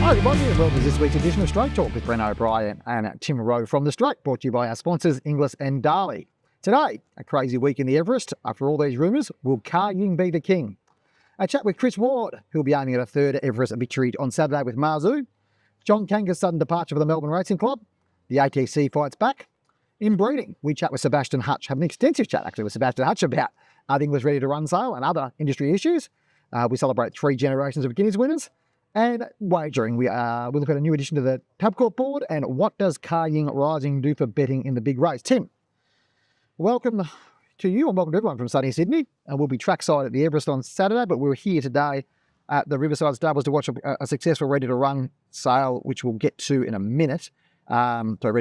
Hi everybody and welcome to this week's edition of Straight Talk with Bren O'Brien and Tim Rowe from The Straight, brought to you by our sponsors Inglis and Darley. Today, a crazy week in the Everest. After all these rumours, will Ka Ying be the king? A chat with Chris Ward, who'll be aiming at a third Everest victory on Saturday with Mazu. John Kanga's sudden departure for the Melbourne Racing Club. The ATC fights back. In breeding, we chat with Sebastian Hutch, have an extensive chat actually with Sebastian Hutch about the Inglis Ready2Run sale and other industry issues. We celebrate 3 generations of Guineas winners. And wagering, we look at a new addition to the Tabcorp board and what does Ka Ying Rising do for betting in the big race. Tim, welcome to you and welcome to everyone from sunny Sydney. We'll be trackside at the Everest on Saturday, but we're here today at the Riverside Stables to watch a successful Ready2Run sale, which we'll get to in a minute. Let's go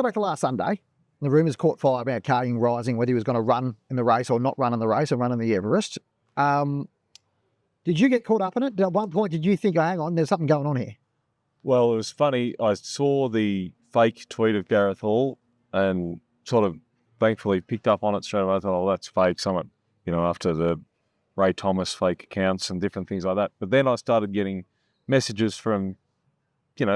back to last Sunday. The rumours caught fire about Ka Ying Rising, whether he was going to run in the race or not run in the race or run in the Everest. Did you get caught up in it? At one point, did you think, oh, hang on, there's something going on here? Well, it was funny. I saw the fake tweet of Gareth Hall and sort of thankfully picked up on it straight away. I thought, oh, that's fake. Someone, after the Ray Thomas fake accounts and different things like that. But then I started getting messages from, pretty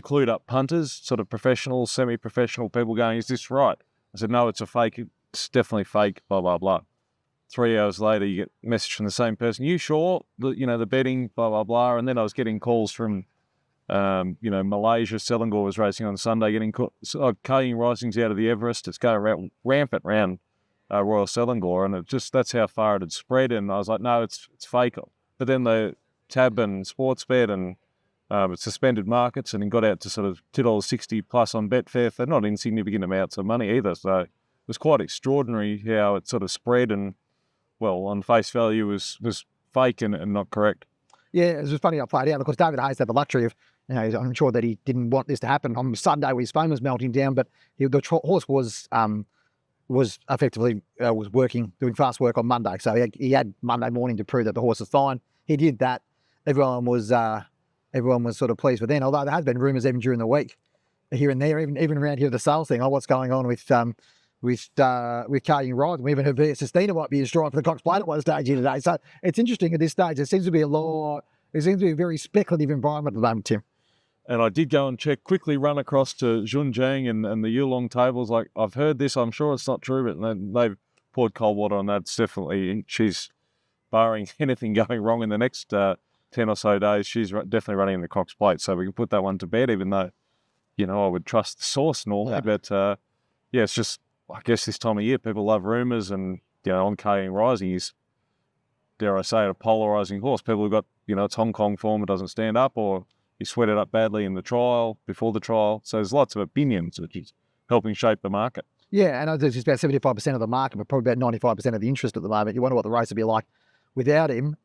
clued up punters, sort of professional, semi-professional people going, is this right? I said, no, it's a fake. It's definitely fake, blah, blah, blah. 3 hours later, you get a message from the same person. You sure? The betting, blah, blah, blah. And then I was getting calls from, Malaysia. Selangor was racing on Sunday, getting caught. Ka Ying Rising's out of the Everest. It's going rampant round Royal Selangor. And that's how far it had spread. And I was like, no, it's fake. But then the Tab and Sportsbet and it suspended markets and it got out to sort of $2.60 plus on Betfair for not insignificant amounts of money either. So it was quite extraordinary how it sort of spread and, well, on face value was fake and not correct. Yeah, it was funny how it played out. Of course, David Hayes had the luxury of, I'm sure that he didn't want this to happen on Sunday when his phone was melting down, but the horse was effectively was working, doing fast work on Monday. So he had Monday morning to prove that the horse was fine. He did that. Everyone was sort of pleased with then, although there has been rumours even during the week, here and there, even around here, the sales thing, what's going on with Ka Ying Rising. We even heard Sistina might be a strike for the Cox Plate at one stage here today. So it's interesting at this stage. There seems to be a very speculative environment at the moment, Tim. And I did go and check, quickly run across to Zhunjiang and the Yulong tables. Like, I've heard this, I'm sure it's not true, but they've poured cold water on that. It's definitely, she's barring anything going wrong in the next 10 or so days, she's definitely running in the Cox Plate. So we can put that one to bed, even though, I would trust the source normally. Yeah. But, it's just, I guess this time of year, people love rumours and, on Ka Ying Rising, he's, dare I say it, a polarising horse. People have got, it's Hong Kong form, it doesn't stand up, or he sweated up badly in the trial, before the trial. So there's lots of opinions which is helping shape the market. Yeah, and there's about 75% of the market, but probably about 95% of the interest at the moment. You wonder what the race would be like without him.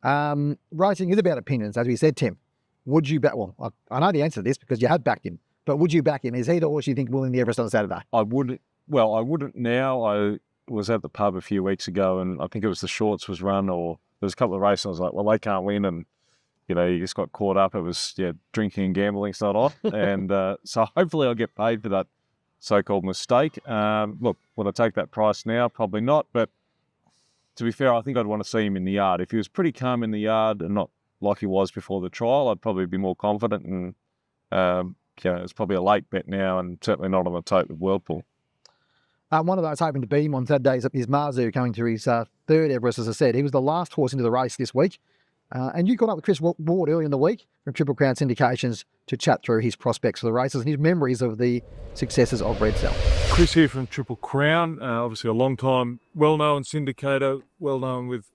Racing is about opinions, as we said, Tim. Would you back, well, I know the answer to this because you have backed him, but would you back him? Is he the horse you think will win the Everest on Saturday? I wouldn't. Well, I wouldn't now. I was at the pub a few weeks ago and I think it was the Shorts was run, or there was a couple of races. I was like, well, they can't win. And, you just got caught up. It was, drinking and gambling start off. And so hopefully I'll get paid for that so-called mistake. Look, would I take that price now? Probably not. But to be fair, I think I'd want to see him in the yard. If he was pretty calm in the yard and not like he was before the trial, I'd probably be more confident. And, it's probably a late bet now and certainly not on the tote with Whirlpool. One of those hoping to beat him on Saturday is Mazu, coming to his third Everest, as I said. He was the last horse into the race this week. And you caught up with Chris Ward early in the week from Triple Crown Syndications to chat through his prospects for the races and his memories of the successes of Red Cell. Chris here from Triple Crown, obviously a long time, well-known syndicator, well-known with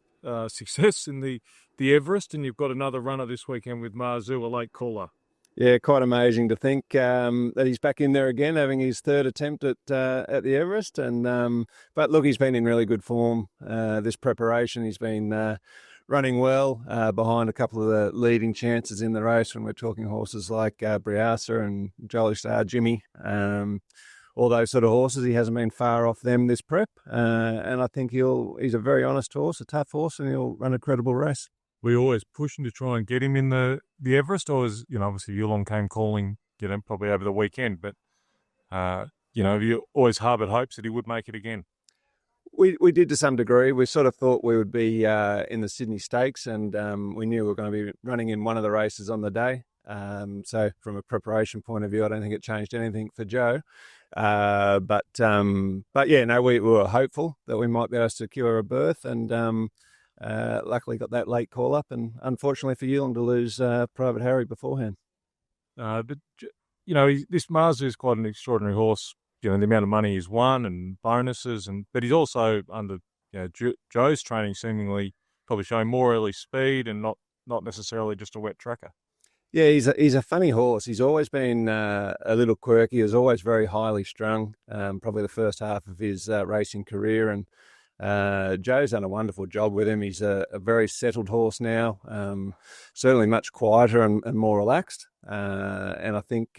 success in the Everest, and you've got another runner this weekend with Mazu, a late caller. Yeah, quite amazing to think that he's back in there again, having his third attempt at the Everest. And but look, he's been in really good form this preparation. He's been running well behind a couple of the leading chances in the race when we're talking horses like Briasa and Jolly Star Jimmy. All those sort of horses, he hasn't been far off them this prep. And I think he's a very honest horse, a tough horse, and he'll run a credible race. We always pushing to try and get him in the Everest, or as obviously Yulong came calling, probably over the weekend, but you always harboured hopes that he would make it again. We did to some degree. We sort of thought we would be in the Sydney Stakes, and we knew we were going to be running in one of the races on the day. So from a preparation point of view, I don't think it changed anything for Joe. But yeah, no, we were hopeful that we might be able to secure a berth, and luckily got that late call up, and unfortunately for Yulong to lose Private Harry beforehand. But this Mazu is quite an extraordinary horse. The amount of money he's won and bonuses, but he's also under Joe's training seemingly probably showing more early speed and not necessarily just a wet tracker. Yeah, he's a funny horse. He's always been a little quirky. He was always very highly strung, probably the first half of his racing career. And Joe's done a wonderful job with him. He's a very settled horse now, certainly much quieter and more relaxed. And I think,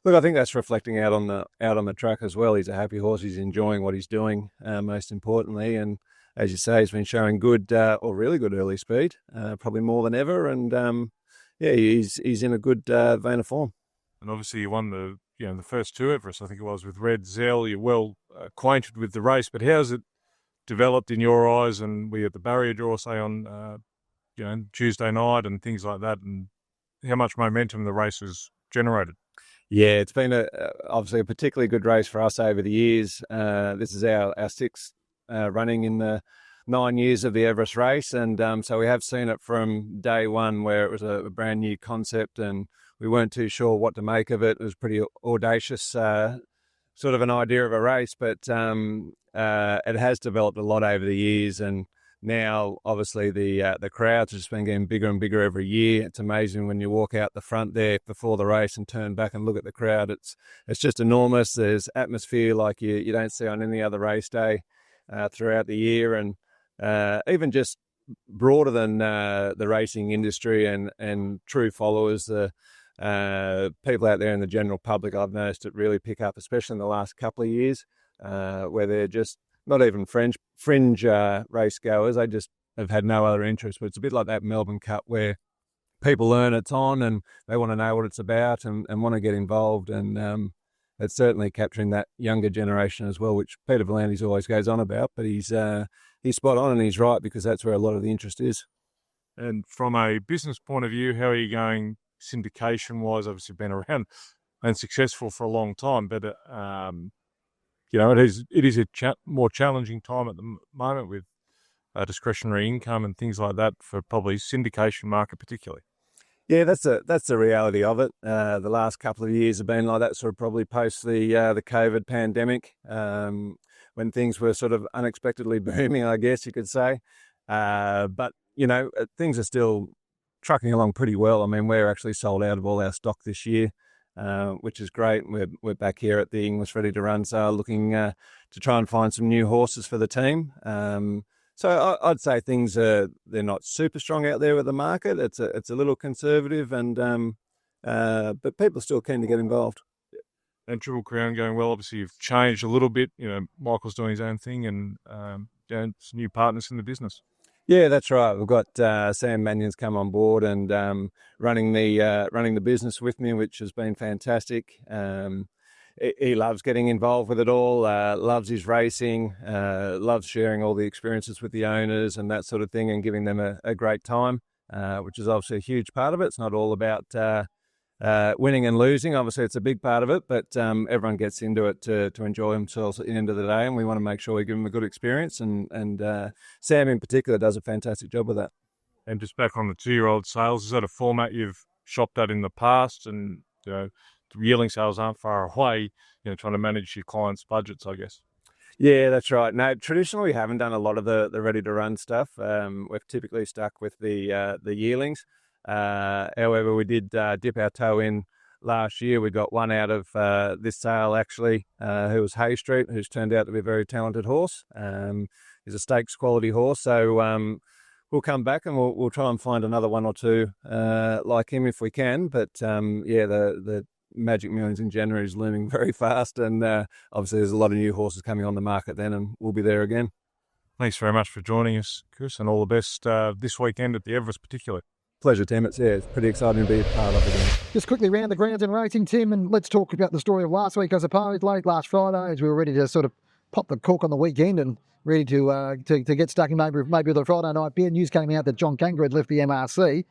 I think that's reflecting out on the track as well. He's a happy horse. He's enjoying what he's doing, most importantly. And as you say, he's been showing good or really good early speed, probably more than ever. And he's in a good vein of form. And obviously you won the first two Everest, I think it was, with Red Zell. You're well acquainted with the race, but how's it developed in your eyes? And we at the barrier draw, say on Tuesday night and things like that, and how much momentum the race has generated? Yeah, it's been obviously a particularly good race for us over the years. This is our sixth running in the 9 years of the Everest race, and so we have seen it from day one, where it was a brand new concept and we weren't too sure what to make of it. It was pretty audacious, sort of an idea of a race, but it has developed a lot over the years, and now obviously the crowds have just been getting bigger and bigger every year. It's amazing when you walk out the front there before the race and turn back and look at the crowd. It's just enormous. There's atmosphere like you don't see on any other race day throughout the year, and even just broader than the racing industry and true followers, the people out there in the general public, I've noticed it really pick up, especially in the last couple of years, where they're just not even fringe race goers. They just have had no other interest. But it's a bit like that Melbourne Cup, where people learn it's on and they want to know what it's about and want to get involved. And it's certainly capturing that younger generation as well, which Peter V'landys always goes on about. But he's spot on, and he's right, because that's where a lot of the interest is. And from a business point of view, how are you going syndication-wise? Obviously, you've been around and successful for a long time, but it is a more challenging time at the moment with discretionary income and things like that for probably syndication market particularly. Yeah, that's the reality of it. The last couple of years have been like that, sort of probably post the COVID pandemic, when things were sort of unexpectedly booming, I guess you could say. But things are still trucking along pretty well. I mean, we're actually sold out of all our stock this year, which is great. We're back here at the Inglis Ready2Run sale, looking to try and find some new horses for the team. So I'd say things they're not super strong out there with the market. It's a little conservative, and but people are still keen to get involved. And Triple Crown going well. Obviously, you've changed a little bit. Michael's doing his own thing, and some new partners in the business. Yeah, that's right. We've got Sam Mannion's come on board and running the business with me, which has been fantastic. He loves getting involved with it all, loves his racing, loves sharing all the experiences with the owners and that sort of thing, and giving them a great time, which is obviously a huge part of it. It's not all about winning and losing. Obviously, it's a big part of it, but everyone gets into it to enjoy themselves at the end of the day, and we want to make sure we give them a good experience, and Sam in particular does a fantastic job with that. And just back on the 2-year-old sales, is that a format you've shopped at in the past? And the yearling sales aren't far away, trying to manage your clients' budgets, I guess. Yeah, that's right. No, traditionally we haven't done a lot of the Ready2Run stuff. We've typically stuck with the yearlings. However, we did dip our toe in last year. We got one out of this sale, actually, who was Hay Street, who's turned out to be a very talented horse. He's a stakes quality horse, so we'll come back and we'll try and find another one or two like him if we can. But the Magic Millions in January is looming very fast, and obviously there's a lot of new horses coming on the market then, and we'll be there again. Thanks very much for joining us, Chris, and all the best this weekend at the Everest particularly. Pleasure, Tim. It's pretty exciting to be a part of it. Just quickly round the grounds and racing, Tim, and let's talk about the story of last week, I suppose, late last Friday, as we were ready to sort of popped the cork on the weekend and ready to get stuck in maybe the Friday night beer. News came out that John Kangaroo had left the MRC.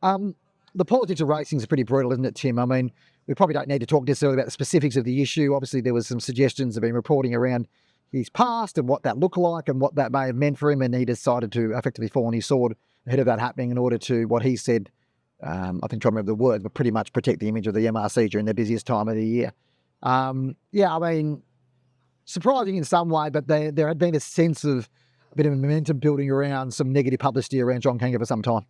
The politics of racing is pretty brutal, isn't it, Tim? I mean, we probably don't need to talk necessarily about the specifics of the issue. Obviously, there was some suggestions have been reporting around his past and what that looked like and what that may have meant for him, and he decided to effectively fall on his sword ahead of that happening in order to, what he said, I think I'm trying to remember the word, but pretty much protect the image of the MRC during their busiest time of the year. Yeah, I mean, surprising in some way, but there had been a sense of a bit of momentum building around some negative publicity around John Kangaroo for some time.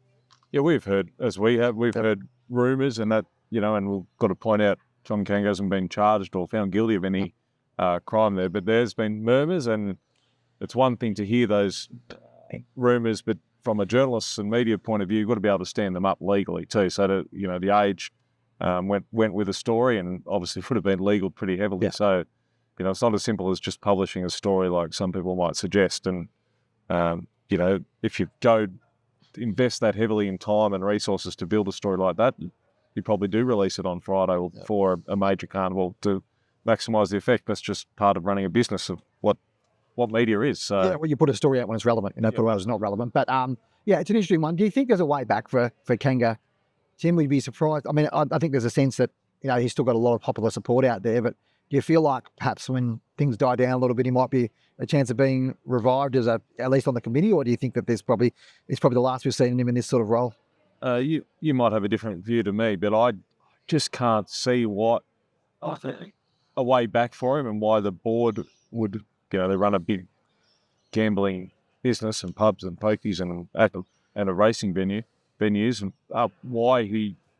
Yeah, we've heard, we've heard rumours, and that, and we've got to point out John Kangaroo hasn't been charged or found guilty of any crime there, but there's been murmurs, and it's one thing to hear those rumours, but from a journalist and media point of view, you've got to be able to stand them up legally too. So that, the Age went with a story, and obviously would have been legal pretty heavily. Yeah. So, it's not as simple as just publishing a story like some people might suggest. And, if you go invest that heavily in time and resources to build a story like that, you probably do release it on Friday or before a major carnival to maximise the effect. That's just part of running a business of what media is. So yeah, well, you put a story out when it's relevant, put it out when it's not relevant. But yeah, it's an interesting one. Do you think there's a way back for Kangaroo? Tim, would you be surprised? I mean, I think there's a sense that he's still got a lot of popular support out there, but do you feel like perhaps when things die down a little bit, he might be a chance of being revived at least on the committee, or do you think that it's probably the last we've seen him in this sort of role? You might have a different view to me, but I just can't see what a way back for him and why the board would. They run a big gambling business and pubs and pokies and a racing venues, and why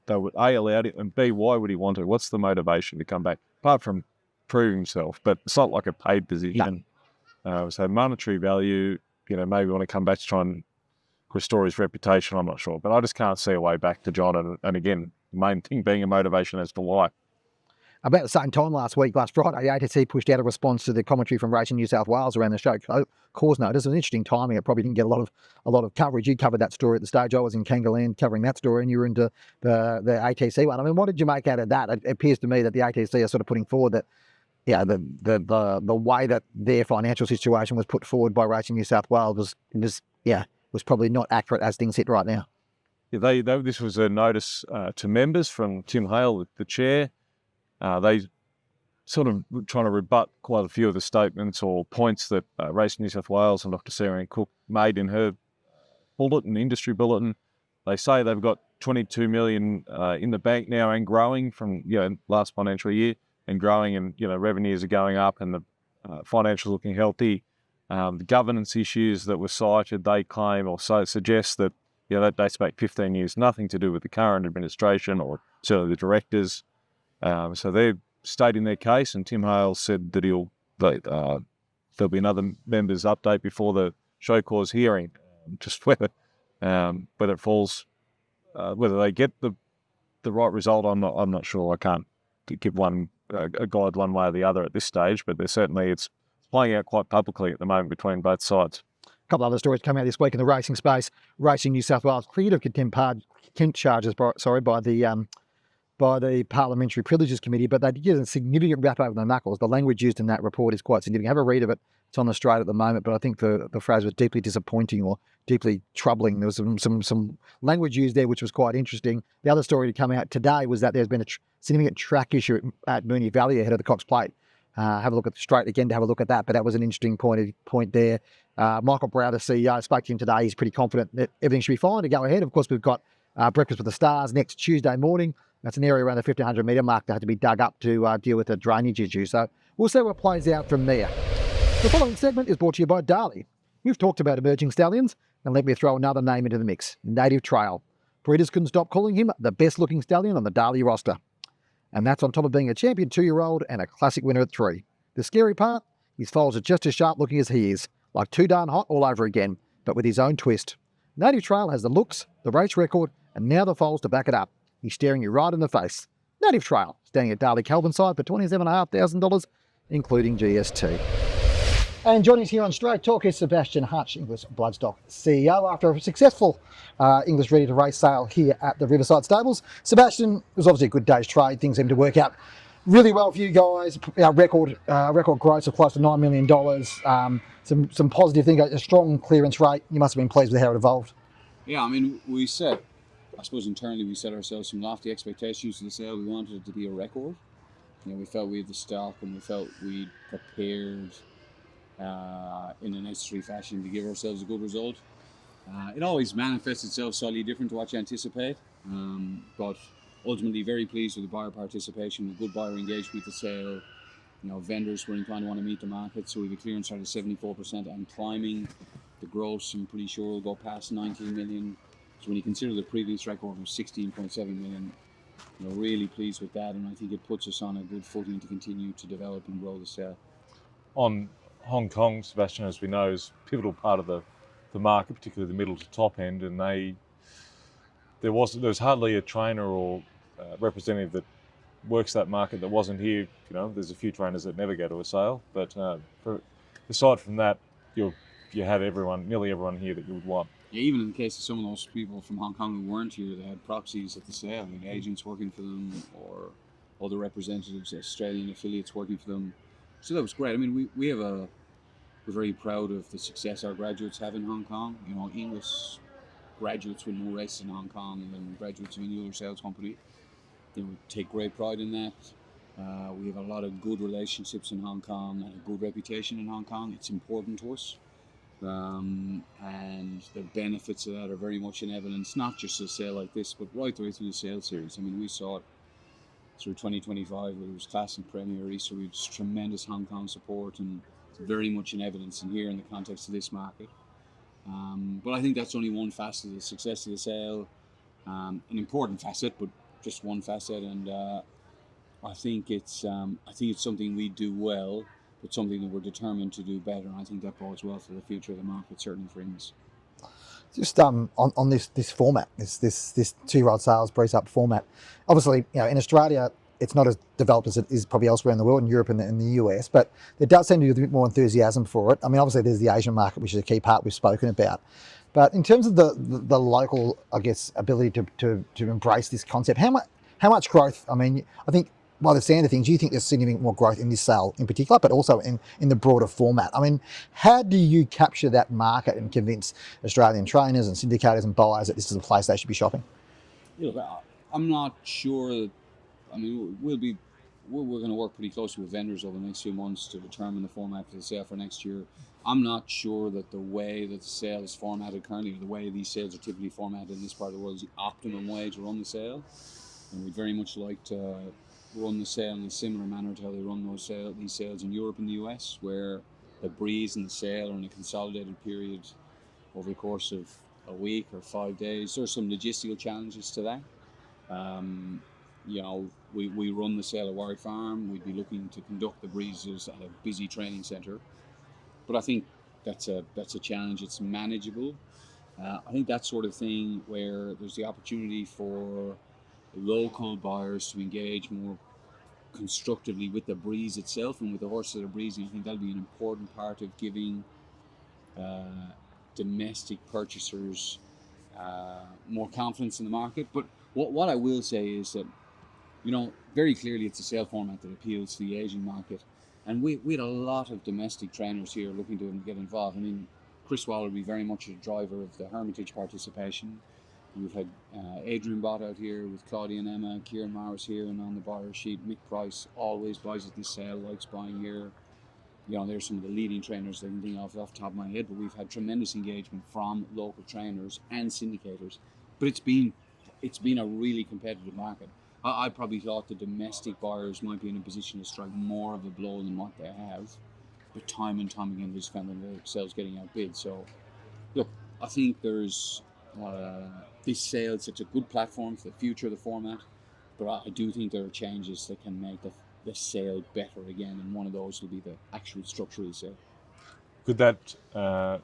they would A, allowed it, and B, why would he want to? What's the motivation to come back apart from prove himself? But it's not like a paid position. No. So monetary value, maybe want to come back to try and restore his reputation. I'm not sure, but I just can't see a way back to John. And again, the main thing being a motivation as to why. About the same time last Friday, the ATC pushed out a response to the commentary from Racing New South Wales around the show cause notice. It was interesting timing. It probably didn't get a lot of coverage. You covered that story at the stage. I was in Kangaland covering that story, and you were into the ATC one. I mean, what did you make out of that? It appears to me that the ATC are sort of putting forward that, the way that their financial situation was put forward by Racing New South Wales was probably not accurate as things sit right now. Yeah, this was a notice to members from Tim Hale, the chair. They sort of trying to rebut quite a few of the statements or points that Racing New South Wales and Dr. Sarah Ann Cook made in her industry bulletin. They say they've got 22 million in the bank now and growing from last financial year and growing, and revenues are going up and the financials looking healthy. The governance issues that were cited, they claim or so suggest that that dates back 15 years, nothing to do with the current administration or certainly the directors. So they're stating their case, and Tim Hale said that there'll be another members' update before the show cause hearing. Just whether it falls, whether they get the right result, I'm not sure. I can't give a guide one way or the other at this stage, but it's playing out quite publicly at the moment between both sides. A couple of other stories come out this week in the racing space. Racing New South Wales cleared of contempt charges by the Parliamentary Privileges Committee, but they did get a significant rap over the knuckles. The language used in that report is quite significant. Have a read of it. It's on the straight at the moment, but I think the phrase was deeply disappointing or deeply troubling. There was some language used there which was quite interesting. The other story to come out today was that there's been a significant track issue at Moonee Valley ahead of the Cox Plate. Have a look at the straight again to have a look at that, but that was an interesting point there. Michael Brow, the CEO, spoke to him today. He's pretty confident that everything should be fine to go ahead. Of course, we've got Breakfast with the Stars next Tuesday morning. That's an area around the 1,500 metre mark that had to be dug up to deal with the drainage issue. So we'll see what plays out from there. The following segment is brought to you by Darley. We've talked about emerging stallions, and let me throw another name into the mix, Native Trail. Breeders couldn't stop calling him the best-looking stallion on the Darley roster. And that's on top of being a champion 2-year-old and a classic winner at 3. The scary part, his foals are just as sharp-looking as he is, like Too Darn Hot all over again, but with his own twist. Native Trail has the looks, the race record, and now the foals to back it up. He's staring you right in the face. Native Trail, standing at Darley Kelvin side for $27,500, including GST. And joining us here on Straight Talk is Sebastian Hutch, Inglis Bloodstock CEO, after a successful Inglis Ready2Race sale here at the Riverside Stables. Sebastian, it was obviously a good day's trade. Things seemed to work out really well for you guys. Our record growth of close to $9 million. Some positive things, a strong clearance rate. You must have been pleased with how it evolved. Yeah, I mean, I suppose internally we set ourselves some lofty expectations for the sale. We wanted it to be a record. We felt we had the stock and we felt we'd prepared in a necessary fashion to give ourselves a good result. It always manifests itself slightly different to what you anticipate, but ultimately very pleased with the buyer participation, with good buyer engagement with the sale. Vendors were inclined to want to meet the market, so we have a clearance rate of 74% and climbing. The gross, I'm pretty sure, will go past 19 million. So when you consider the previous record of 16.7 million, really pleased with that, and I think it puts us on a good footing to continue to develop and grow the sale. On Hong Kong, Sebastian, as we know, is a pivotal part of the market, particularly the middle to top end, and there was hardly a trainer or representative that works that market that wasn't here. There's a few trainers that never go to a sale, but aside from that, you had nearly everyone here that you would want. Yeah, even in the case of some of those people from Hong Kong who weren't here, they had proxies at the sale, agents working for them or other representatives, Australian affiliates working for them. So that was great. I mean, we're very proud of the success our graduates have in Hong Kong. English graduates win more races in Hong Kong than graduates of any other sales company. We take great pride in that. We have a lot of good relationships in Hong Kong and a good reputation in Hong Kong. It's important to us. And the benefits of that are very much in evidence, not just a sale like this, but right the way through the sales series. I mean, we saw it through 2025, where it was Classic Premier Easter. We had tremendous Hong Kong support, and it's very much in evidence in here in the context of this market. But I think that's only one facet of the success of the sale, an important facet, but just one facet. And I think it's something we do well, but something that we're determined to do better. And I think that bodes well for the future of the market, certainly for Inglis. Just on this format, this 2-year-old sales breeze-up format. Obviously, in Australia, it's not as developed as it is probably elsewhere in the world, in Europe and in the US, but there does seem to be a bit more enthusiasm for it. I mean, obviously, there's the Asian market, which is a key part we've spoken about. But in terms of the local, I guess, ability to embrace this concept, how much growth? I mean, I think by the sound of things, you think there's significant more growth in this sale in particular, but also in the broader format. I mean, how do you capture that market and convince Australian trainers and syndicators and buyers that this is a place they should be shopping? I'm not sure. I mean, we're going to work pretty closely with vendors over the next few months to determine the format for the sale for next year. I'm not sure that the way that the sale is formatted currently, or the way these sales are typically formatted in this part of the world, is the optimum way to run the sale. And we'd very much like to run the sale in a similar manner to how they run these sales in Europe and the US, where the breeze and the sale are in a consolidated period over the course of a week or 5 days. There's some logistical challenges to that. We run the sale at Warwick Farm. We'd be looking to conduct the breezes at a busy training centre, but I think that's a challenge. It's manageable. I think that sort of thing where there's the opportunity for local buyers to engage more constructively with the breeze itself and with the horses that are breezing. I think that'll be an important part of giving domestic purchasers more confidence in the market. But what I will say is that, very clearly it's a sale format that appeals to the Asian market. And we had a lot of domestic trainers here looking to get involved. I mean, Chris Waller will be very much a driver of the Hermitage participation. We've had Adrian Bott out here with Claudia and Emma, Kieran Morris here, and on the buyer sheet, Mick Price always buys at this sale, likes buying here. There's some of the leading trainers that I can think of off the top of my head, but we've had tremendous engagement from local trainers and syndicators. But it's been a really competitive market. I probably thought the domestic buyers might be in a position to strike more of a blow than what they have, but time and time again, we just found themselves getting outbid. So, look, I think there's this sale is such a good platform for the future of the format, but I do think there are changes that can make the sale better again, and one of those will be the actual structure of the sale. Could that,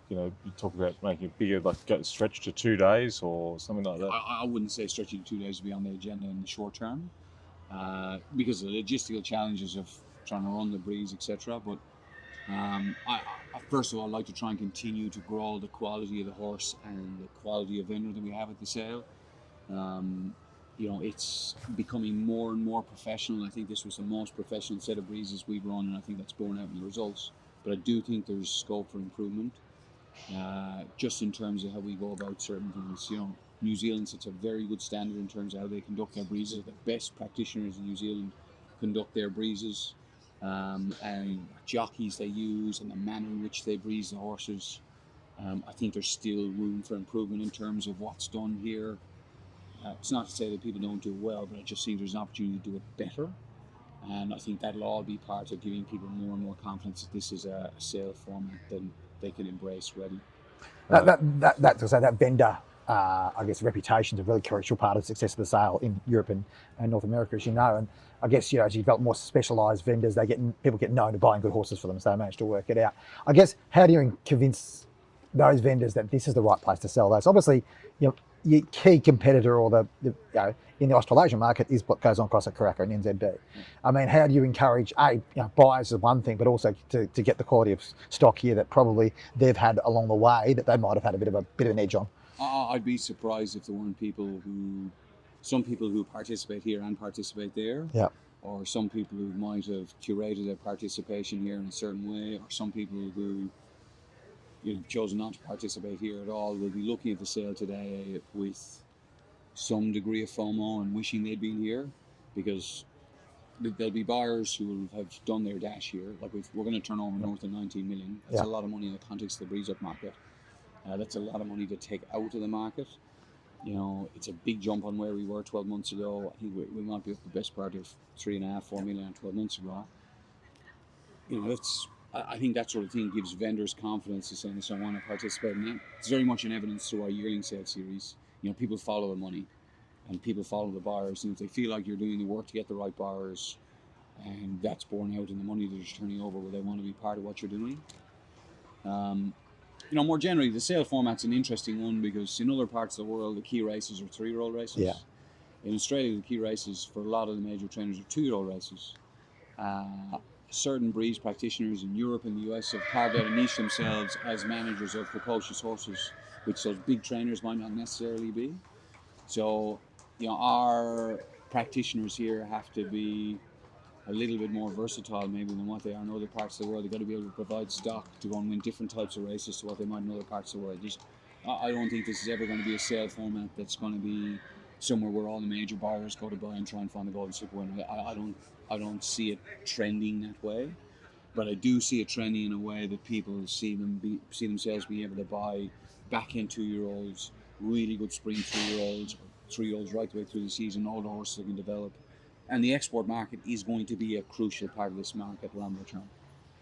you talk about making it bigger, like stretch to 2 days or something like that? I wouldn't say stretching to 2 days would be on the agenda in the short term, because of the logistical challenges of trying to run the breeze, etc. But I first of all, I'd like to try and continue to grow the quality of the horse and the quality of vendor that we have at the sale. it's becoming more and more professional. I think this was the most professional set of breezes we've run, and I think that's borne out in the results. But I do think there's scope for improvement, just in terms of how we go about certain things. New Zealand sets a very good standard in terms of how they conduct their breezes. The best practitioners in New Zealand conduct their breezes, and what jockeys they use, and the manner in which they breeze the horses. I think there's still room for improvement in terms of what's done here. It's not to say that people don't do it well, but I just think there's an opportunity to do it better. And I think that'll all be part of giving people more and more confidence that this is a sale format that they can embrace ready. That vendor, I guess, reputation is a really crucial part of the success of the sale in Europe and North America, as you know. And I guess, as you develop more specialised vendors, people get known to buying good horses for them, so they manage to work it out. I guess, how do you convince those vendors that this is the right place to sell those? Obviously, your key competitor, or in the Australasian market, is what goes on across at Karaka and NZB. I mean, how do you encourage buyers is one thing, but also to get the quality of stock here that probably they've had along the way that they might have had a bit of an edge on? I'd be surprised if there weren't some people who participate here and participate there. Yeah. Or some people who might have curated their participation here in a certain way, or some people who chosen not to participate here at all will be looking at the sale today with some degree of FOMO and wishing they'd been here, because there'll be buyers who will have done their dash here. Like we're going to turn over north of 19 million. That's a lot of money in the context of the breeze up market. That's a lot of money to take out of the market. It's a big jump on where we were 12 months ago. I think we might be up the best part of 3.5, 4 million 12 months ago. I think that sort of thing gives vendors confidence to say, I want to participate in that. It's very much an evidence to our yearling sale series. People follow the money and people follow the buyers. And if they feel like you're doing the work to get the right buyers, and that's borne out in the money that you're turning over, where they want to be part of what you're doing. More generally, the sale format's an interesting one, because in other parts of the world, the key races are 3-year-old races. Yeah. In Australia, the key races for a lot of the major trainers are 2-year-old races. Certain breeze practitioners in Europe and the US have carved out a niche themselves as managers of precocious horses, which those big trainers might not necessarily be. So, our practitioners here have to be a little bit more versatile maybe than what they are in other parts of the world. They've got to be able to provide stock to go and win different types of races to what they might in other parts of the world. I don't think this is ever going to be a sale format that's going to be somewhere where all the major buyers go to buy and try and find the golden super winner. I don't see it trending that way, but I do see it trending in a way that people see themselves being able to buy back end 2-year-olds, really good spring 3-year-olds, or 3-year-olds right the way through the season, all the horses that can develop. And the export market is going to be a crucial part of this market longer term.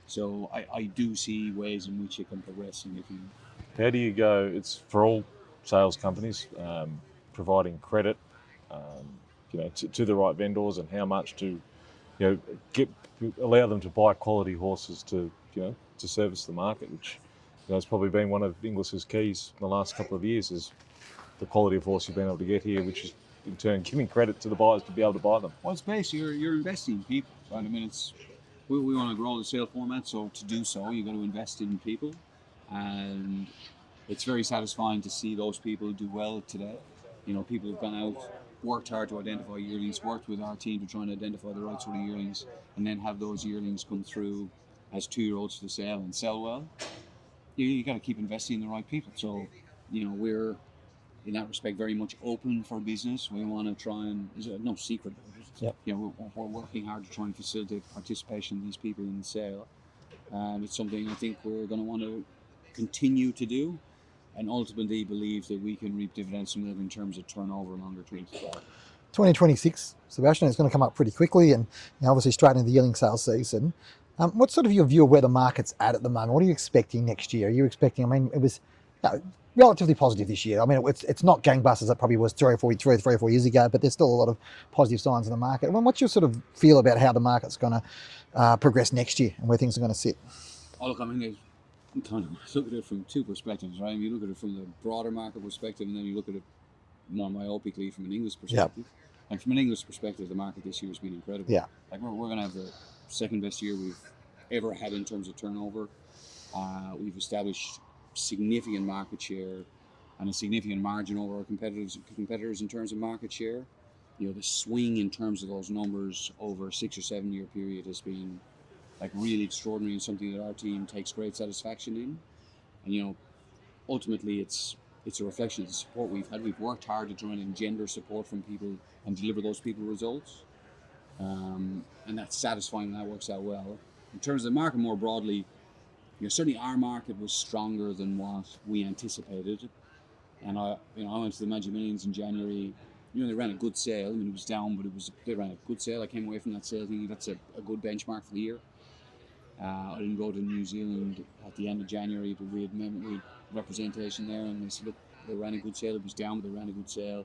So I do see ways in which it can progress in the future. How do you go? It's for all sales companies, providing credit, to the right vendors, and how much to, allow them to buy quality horses to service the market, which has probably been one of Inglis's keys in the last couple of years, is the quality of horse you've been able to get here, which is in turn giving credit to the buyers to be able to buy them. Well, it's basically you're investing in people, right? I mean, we want to grow the sale format, so to do so, you've got to invest in people, and it's very satisfying to see those people do well today. People have gone out, worked hard to identify yearlings, worked with our team to try and identify the right sort of yearlings, and then have those yearlings come through as 2-year-olds to the sale and sell well. You got to keep investing in the right people. So, we're in that respect very much open for business. We want to try and, there's no secret about it. We're working hard to try and facilitate participation of these people in the sale. And it's something I think we're going to want to continue to do, and ultimately believe that we can reap dividends from that in terms of turnover longer term. 2026, Sebastian, is going to come up pretty quickly, and obviously straight into the yearling sales season. What's sort of your view of where the market's at the moment? What are you expecting next year? Are you expecting, it was relatively positive this year. It's not gangbusters that probably was 3 or 4 years ago, but there's still a lot of positive signs in the market. What's your sort of feel about how the market's going to progress next year and where things are going to sit? Oh, look, you kind of look at it from two perspectives, right? You look at it from the broader market perspective, and then you look at it more myopically from an English perspective. And from an English perspective, the market this year has been incredible. Yeah. Like we're going to have the second best year we've ever had in terms of turnover. We've established significant market share and a significant margin over our competitors in terms of market share. the swing in terms of those numbers over a 6 or 7 year period has been like really extraordinary and something that our team takes great satisfaction in. And ultimately it's a reflection of the support we've had. We've worked hard to try and engender support from people and deliver those people results, and that's satisfying and that works out well. In terms of the market more broadly, certainly our market was stronger than what we anticipated. And I went to the Magic Millions in January. They ran a good sale. I mean, it was down, but they ran a good sale. I came away from that sale thinking that's a good benchmark for the year. I didn't go to New Zealand at the end of January, but we had representation there, and they said, look, they ran a good sale. It was down, but they ran a good sale.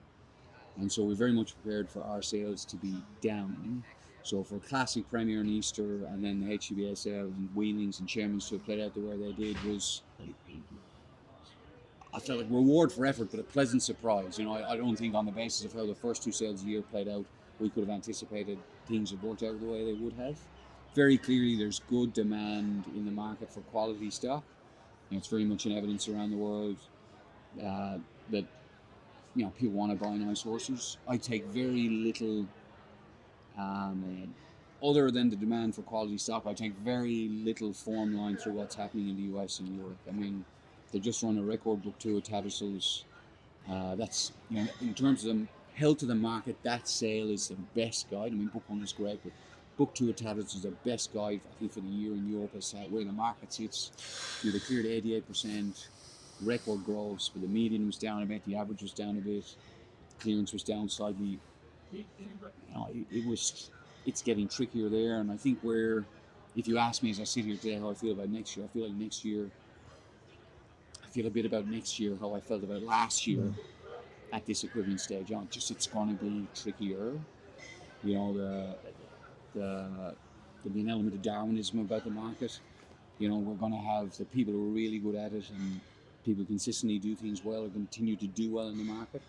And so we're very much prepared for our sales to be down. So for Classic, Premier and Easter, and then the HCBA sale and Wheelings and Chairman's to have played out the way they did was, I felt like reward for effort, but a pleasant surprise. I don't think on the basis of how the first two sales of the year played out, we could have anticipated things had worked out the way they would have. Very clearly, there's good demand in the market for quality stock. It's very much in evidence around the world that people want to buy nice horses. I take very little, other than the demand for quality stock, I take very little form line through what's happening in the US and Europe. I mean, they just run a record book 2 at Tattersalls. That's, in terms of the health of the market, that sale is the best guide. I mean, book 1 is great, but book 2 at Tattersalls is the best guide, I think, for the year in Europe as where the market sits. They cleared 88%, record growth, but the median was down a bit, the average was down a bit, clearance was down slightly. It's getting trickier there, and I think if you ask me as I sit here today how I feel about next year, I feel like next year, I feel a bit about next year how I felt about last year at this equivalent stage. It's going to be trickier. There'll be an element of Darwinism about the market. We're going to have the people who are really good at it and people who consistently do things well or continue to do well in the market.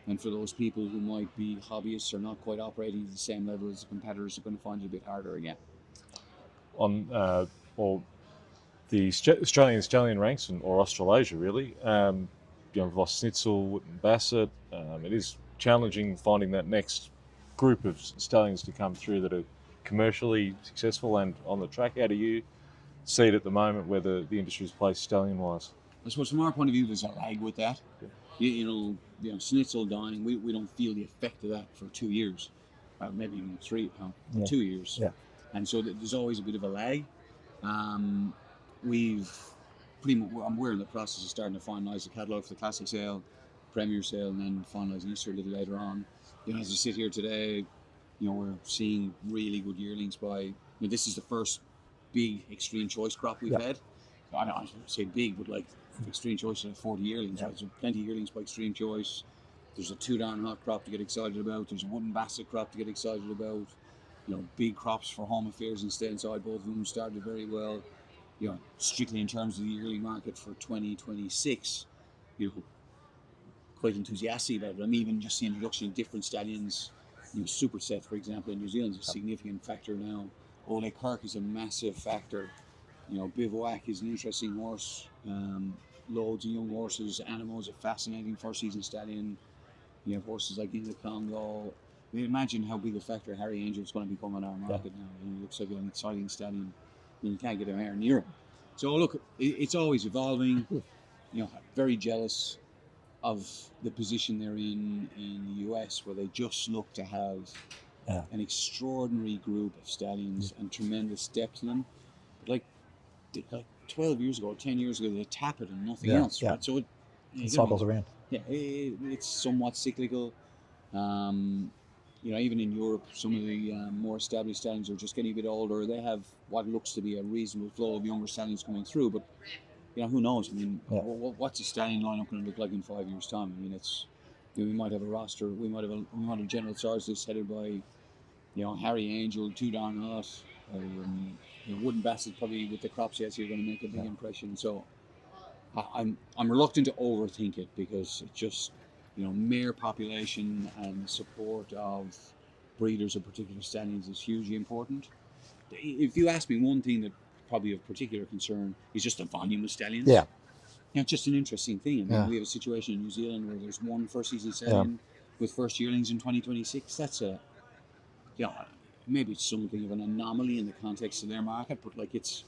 And for those people who might be hobbyists or not quite operating at the same level as the competitors, are going to find it a bit harder again. The Australian stallion ranks, or Australasia really, we've lost Snitzel, Witten Bassett. It is challenging finding that next group of stallions to come through that are commercially successful and on the track. How do you see it at the moment where the industry's placed stallion-wise? I suppose from our point of view, there's a lag with that. Yeah. Snitzel dying, we don't feel the effect of that for 2 years, maybe even 3, 2 years. Yeah. And so there's always a bit of a lag. We're in the process of starting to finalise the catalogue for the Classic sale, Premier sale, and then finalising Easter a little later on. As we sit here today, we're seeing really good yearlings by. This is the first big extreme choice crop we've had. I don't say big, but like extreme choice of 40 yearlings. Right? So plenty of yearlings by extreme choice. There's a 2 down hot crop to get excited about. There's a Wooden Bassett crop to get excited about. Big crops for home affairs and stay inside. Both of them started very well. Strictly in terms of the yearling market for 2026, quite enthusiastic about it. I'm even just the introduction of different stallions. Superset, for example, in New Zealand is a significant factor now. Ole Kirk is a massive factor. Bivouac is an interesting horse. Loads of young horses. Animo is a fascinating first season stallion. You have horses like In the Congo. Imagine how big a factor Harry Angel is going to become on our market now. He looks like an exciting stallion. You can't get anywhere near him. So look, it's always evolving. Very jealous of the position they're in the US, where they just look to have an extraordinary group of stallions and tremendous depth in them. But like 12 years ago, 10 years ago, they tap it and nothing else. Right? So it cycles around. Yeah, it's somewhat cyclical. Even in Europe, some of the more established stallions are just getting a bit older. They have what looks to be a reasonable flow of younger stallions coming through, but who knows? I mean, what's a stallion lineup going to look like in 5 years' time? I mean, it's we might have a roster. We might have General Stars list headed by Harry Angel, 2 down hot, or Wooden Bassett probably with the crops yet. So you're going to make a big impression. So I'm reluctant to overthink it because it's just. Mare population and support of breeders of particular stallions is hugely important. If you ask me, one thing that probably of particular concern is just the volume of stallions. Yeah. It's just an interesting thing. I mean, we have a situation in New Zealand where there's one first season stallion with first yearlings in 2026. That's a, maybe it's something of an anomaly in the context of their market, but like it's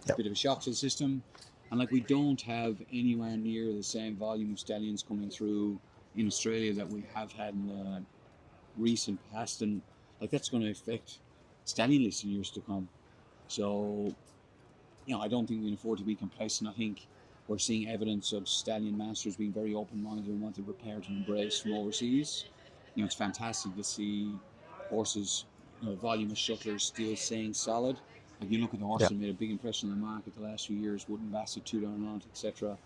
a bit of a shock to the system. And like we don't have anywhere near the same volume of stallions coming through in Australia that we have had in the recent past, and like that's going to affect stallion lists in years to come. So, I don't think we can afford to be complacent. I think we're seeing evidence of stallion masters being very open-minded and want to prepare to embrace from overseas. It's fantastic to see horses, volume of shuttlers still staying solid. Like you look at the horses that made a big impression on the market the last few years, Wooden Bassett, Tudor and Mount, etc.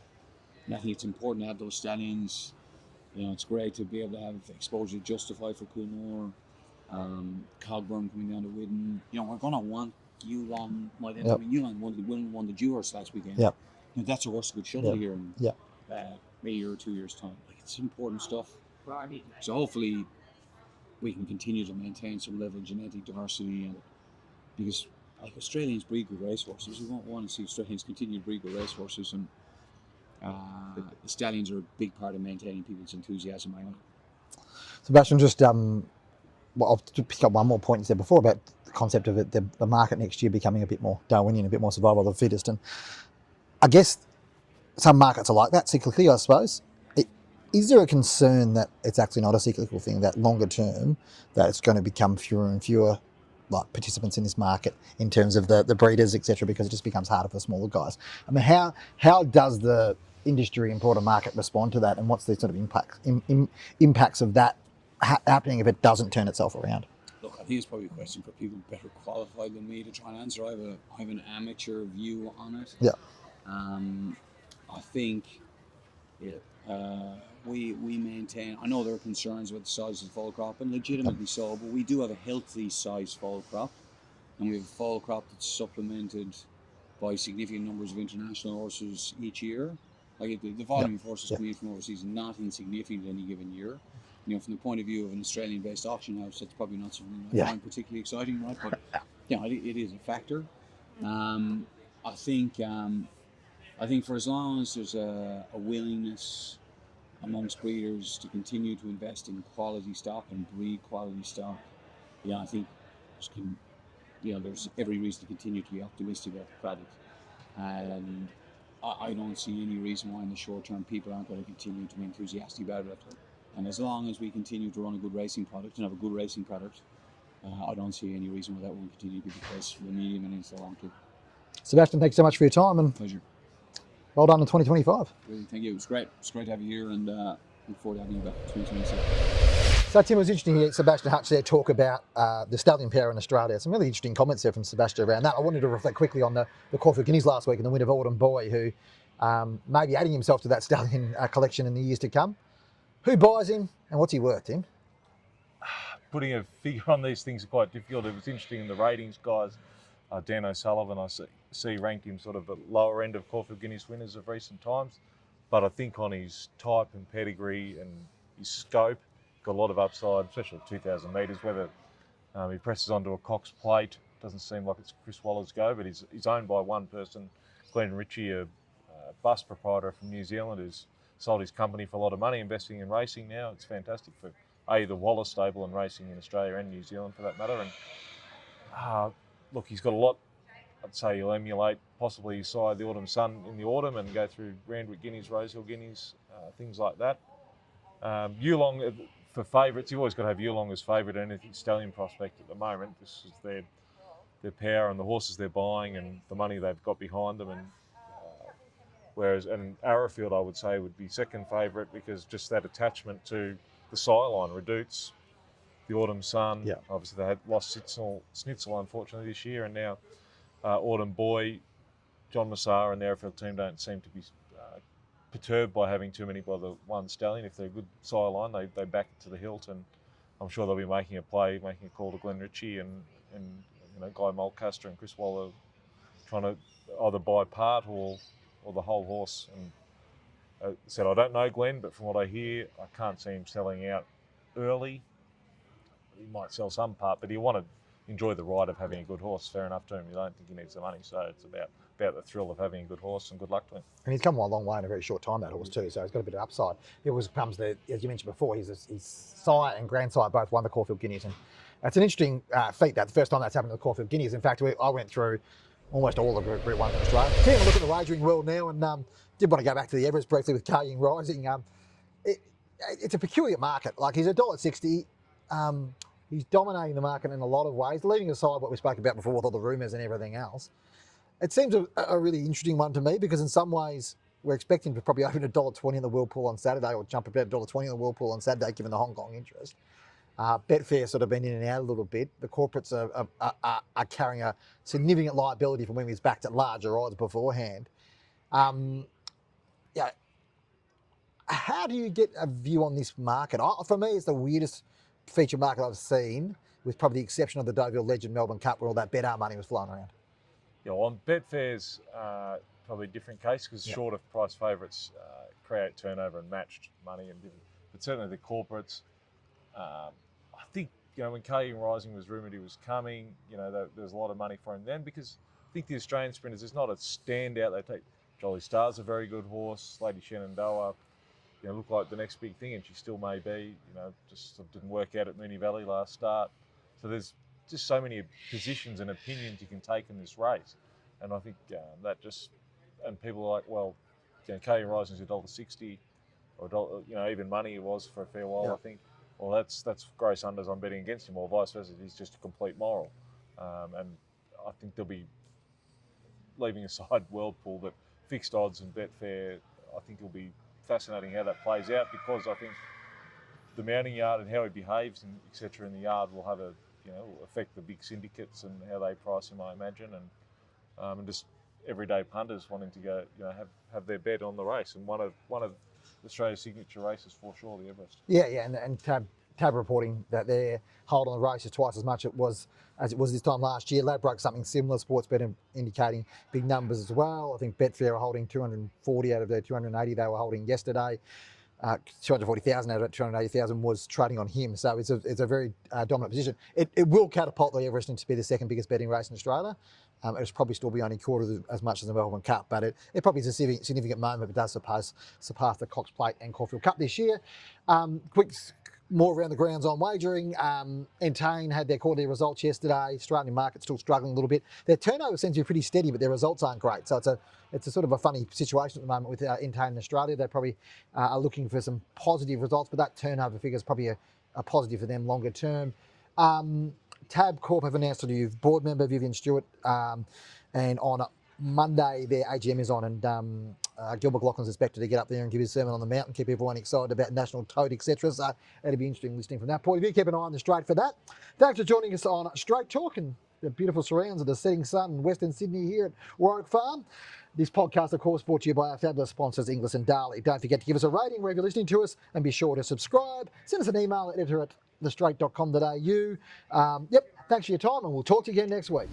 And I think it's important to have those stallions. It's great to be able to have exposure to Justify for Coolmore, Cogburn coming down to Widden. We're going to want Yulon. Yulon won the Jew horse last weekend. Yep. That's a horse that could shuttle here in a year or 2 years' time. Like it's important stuff. So hopefully we can continue to maintain some level of genetic diversity, and because like Australians breed good racehorses, we won't want to see Australians continue to breed good racehorses, and the stallions are a big part of maintaining people's enthusiasm. Sebastian, just I'll just pick up one more point you said before about the concept of it, the market next year becoming a bit more Darwinian, a bit more survival of the fittest. And I guess some markets are like that cyclically, I suppose. Is there a concern that it's actually not a cyclical thing, that longer term, that it's going to become fewer and fewer like participants in this market in terms of the breeders, etc., because it just becomes harder for smaller guys? I mean, how does the industry and broader market respond to that, and what's the sort of impacts of that happening if it doesn't turn itself around? Look, I think it's probably a question for people better qualified than me to try and answer. I have an amateur view on it. Yeah. I think we maintain. I know there are concerns about the size of the foal crop, and legitimately so, but we do have a healthy size foal crop, and we have a foal crop that's supplemented by significant numbers of international horses each year. Like the volume of horses coming in from overseas is not insignificant any given year. From the point of view of an Australian-based auction house, that's probably not something I find particularly exciting, right? But it is a factor. I think for as long as there's a willingness amongst breeders to continue to invest in quality stock and breed quality stock, I think there's every reason to continue to be optimistic about the product. And I don't see any reason why in the short term people aren't going to continue to be enthusiastic about it. And as long as we continue to run a good racing product and have a good racing product, I don't see any reason why that won't continue to be the case for the medium and into the long term. Sebastian, thanks so much for your time, and pleasure. Well done in 2025. Really, thank you. It was great. It's great to have you here, and look forward to having you back in 2026. So, Tim, it was interesting to hear Sebastian Hutch there talk about the stallion pair in Australia. Some really interesting comments there from Sebastian around that. I wanted to reflect quickly on the Caulfield Guineas last week and the win of Autumn Boy, who may be adding himself to that stallion collection in the years to come. Who buys him, and what's he worth, Tim? Putting a figure on these things is quite difficult. It was interesting in the ratings, guys. Dan O'Sullivan, I see ranked him sort of at lower end of Caulfield Guineas winners of recent times. But I think on his type and pedigree and his scope, got a lot of upside, especially at 2,000 metres. Whether he presses onto a Cox plate, doesn't seem like it's Chris Waller's go, but he's owned by one person, Glenn Ritchie, a bus proprietor from New Zealand, who's sold his company for a lot of money, investing in racing now. It's fantastic for the Waller stable and racing in Australia and New Zealand for that matter. And look, he's got a lot. I'd say he'll emulate possibly his side, the Autumn Sun in the autumn, and go through Randwick Guineas, Rosehill Guineas, things like that. Yulong for favourites, you've always got to have Yulong as favourite in anything stallion prospect at the moment. This is their power and the horses they're buying and the money they've got behind them. And whereas Arrowfield, I would say, would be second favourite because just that attachment to the sire line, Redoutes, the Autumn Sun. Yeah. Obviously, they had lost Snitzel unfortunately this year, and now Autumn Boy, John Massar and the Arrowfield team don't seem to be perturbed by having too many by the one stallion. If they're a good sire line, they back it to the hilt, and I'm sure they'll be making a call to Glenn Ritchie and Guy Mulcaster and Chris Waller, trying to either buy part or the whole horse. And said, I don't know Glenn, but from what I hear, I can't see him selling out early. He might sell some part, but he'll want to enjoy the ride of having a good horse. Fair enough to him. You don't think he needs the money, so it's about about the thrill of having a good horse, and good luck to him. And he's come a long way in a very short time, that horse too, so he's got a bit of upside. It always comes to, as you mentioned before, his sire and grandsire both won the Caulfield Guineas, and it's an interesting feat, that the first time that's happened to the Caulfield Guineas. In fact, I went through almost all the Group 1 in Australia. Taking a look at the wagering world now, and did want to go back to the Everest briefly with Ka Ying Rising. It's a peculiar market. Like, he's $1.60. He's dominating the market in a lot of ways, leaving aside what we spoke about before with all the rumours and everything else. It seems a really interesting one to me, because in some ways we're expecting to probably open $1.20 in the Whirlpool on Saturday, or jump about $1.20 in the Whirlpool on Saturday, given the Hong Kong interest. Betfair sort of been in and out a little bit. The corporates are carrying a significant liability from when he was backed at larger odds beforehand. Yeah. How do you get a view on this market? For me, it's the weirdest feature market I've seen, with probably the exception of the Deauville Legend Melbourne Cup, where all that bet money was flowing around. Yeah, well, on Betfair's probably a different case, because shorter price favourites create turnover and matched money, but certainly the corporates. I think, when Ka Ying Rising was rumoured he was coming, there was a lot of money for him then, because I think the Australian sprinters is not a standout. They take Jolly Star's a very good horse. Lady Shenandoah, looked like the next big thing, and she still may be. Just sort of didn't work out at Moonee Valley last start. So there's just so many positions and opinions you can take in this race, and I think that just, and people are like, well, Ka Ying Rising's $1.60, or $1, even money it was for a fair while. I think, well, that's gross unders I'm betting against him, or vice versa. He's just a complete moral, and I think they'll be, leaving aside Whirlpool, but fixed odds and Betfair, I think it'll be fascinating how that plays out, because I think the mounting yard and how he behaves and etc. in the yard will have affect the big syndicates and how they price him, I imagine, and just everyday punters wanting to go, have their bet on the race, and one of Australia's signature races for sure, the Everest. Yeah, and Tab reporting that their hold on the race is twice as much as it was this time last year. Ladbroke something similar, Sportsbet indicating big numbers as well. I think Betfair are holding 240 out of their 280 they were holding yesterday. 240,000 out of it, 280,000 was trading on him. So it's a very dominant position. It will catapult the Everest into be the second biggest betting race in Australia. It'll probably still be only quarter as much as the Melbourne Cup, but it probably is a significant moment. It does surpass the Cox Plate and Caulfield Cup this year. Quick more around the grounds on wagering. Entain had their quarterly results yesterday. Australian market still struggling a little bit. Their turnover seems to be pretty steady, but their results aren't great. So it's a sort of a funny situation at the moment with Entain in Australia. They probably are looking for some positive results, but that turnover figure is probably a positive for them longer term. Tab Corp have announced a new board member, Vivian Stewart, and on Monday their AGM is on, and Gil McLaughlin's expected to get up there and give his sermon on the mountain, keep everyone excited about National Tote, etc. So it'll be interesting listening from that point of view. Keep an eye on the Straight for that. Thanks for joining us on Straight Talk and the beautiful surrounds of the setting sun in Western Sydney here at Warwick Farm. This podcast, of course, brought to you by our fabulous sponsors, Inglis and Darley. Don't forget to give us a rating wherever you're listening to us, and be sure to subscribe. Send us an email at editor@thestraight.com.au. Thanks for your time, and we'll talk to you again next week.